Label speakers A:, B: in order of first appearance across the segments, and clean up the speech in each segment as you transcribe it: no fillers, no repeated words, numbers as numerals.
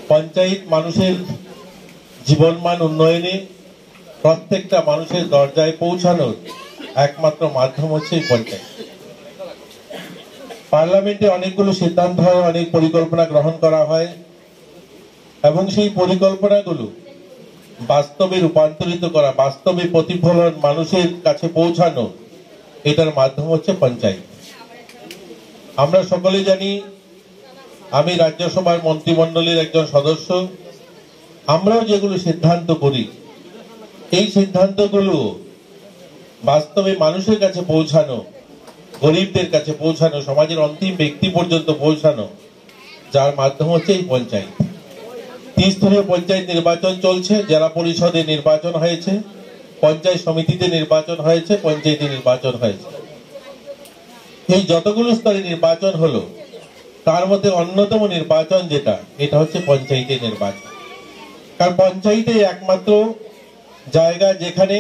A: পঞ্চায়েত মানুষের জীবনমান উন্নয়নে প্রত্যেকটা মানুষের দরজায় পৌঁছানোর একমাত্র মাধ্যম হচ্ছে পঞ্চায়েত। পার্লামেন্টে অনেকগুলো সিদ্ধান্ত হয়, অনেক পরিকল্পনা গ্রহণ করা হয় এবং সেই পরিকল্পনাগুলো বাস্তবে রূপান্তরিত করা, বাস্তবে প্রতিফলন মানুষের কাছে পৌঁছানো, এটার মাধ্যম হচ্ছে পঞ্চায়েত। আমরা সকলে জানি, আমি রাজ্যসভার মন্ত্রিমণ্ডলের একজন সদস্য। আমরাও যেগুলো সিদ্ধান্ত করি, এই সিদ্ধান্তগুলো বাস্তবে মানুষের কাছে পৌঁছানো, গরিবদের কাছে পৌঁছানো, সমাজের অন্তিম ব্যক্তি পর্যন্ত পৌঁছানো, যার মাধ্যম হচ্ছে এই পঞ্চায়েত। ত্রিস্তরীয় পঞ্চায়েত নির্বাচন চলছে, জেলা পরিষদে নির্বাচন হয়েছে, পঞ্চায়েত সমিতিতে নির্বাচন হয়েছে, পঞ্চায়েতে নির্বাচন হয়েছে। এই যতগুলো স্তরে নির্বাচন হলো, তার মধ্যে অন্যতম নির্বাচন যেটা, এটা হচ্ছে পঞ্চায়েতের নির্বাচন। কারণ পঞ্চায়েতে একমাত্র জায়গা যেখানে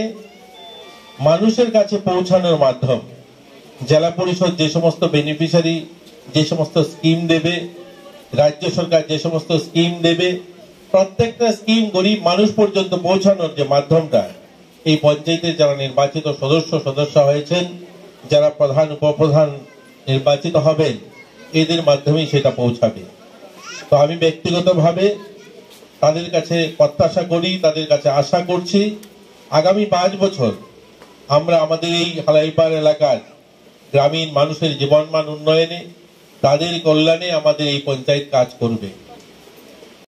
A: মানুষের কাছে পৌঁছানোর মাধ্যম। জেলা পরিষদ যে সমস্ত বেনিফিশিয়ারি, যে সমস্ত স্কিম দেবে, রাজ্য সরকার যে সমস্ত স্কিম দেবে, প্রত্যেকটা স্কিম গরিব মানুষ পর্যন্ত পৌঁছানোর যে মাধ্যমটা, এই পঞ্চায়েতের যারা নির্বাচিত সদস্য হয়েছেন, যারা প্রধান উপপ্রধান নির্বাচিত হবেন, এদের মাধ্যমেই সেটা পৌঁছাবে। তো আমি ব্যক্তিগতভাবে তাদের কাছে প্রত্যাশা করি, তাদের কাছে আশা করছি, আগামী 5 বছর আমরা আমাদের এই হালাইপাড় এলাকার গ্রামীণ মানুষের জীবনমান উন্নয়নে, তাদের কল্যাণে আমাদের এই পঞ্চায়েত কাজ করবে।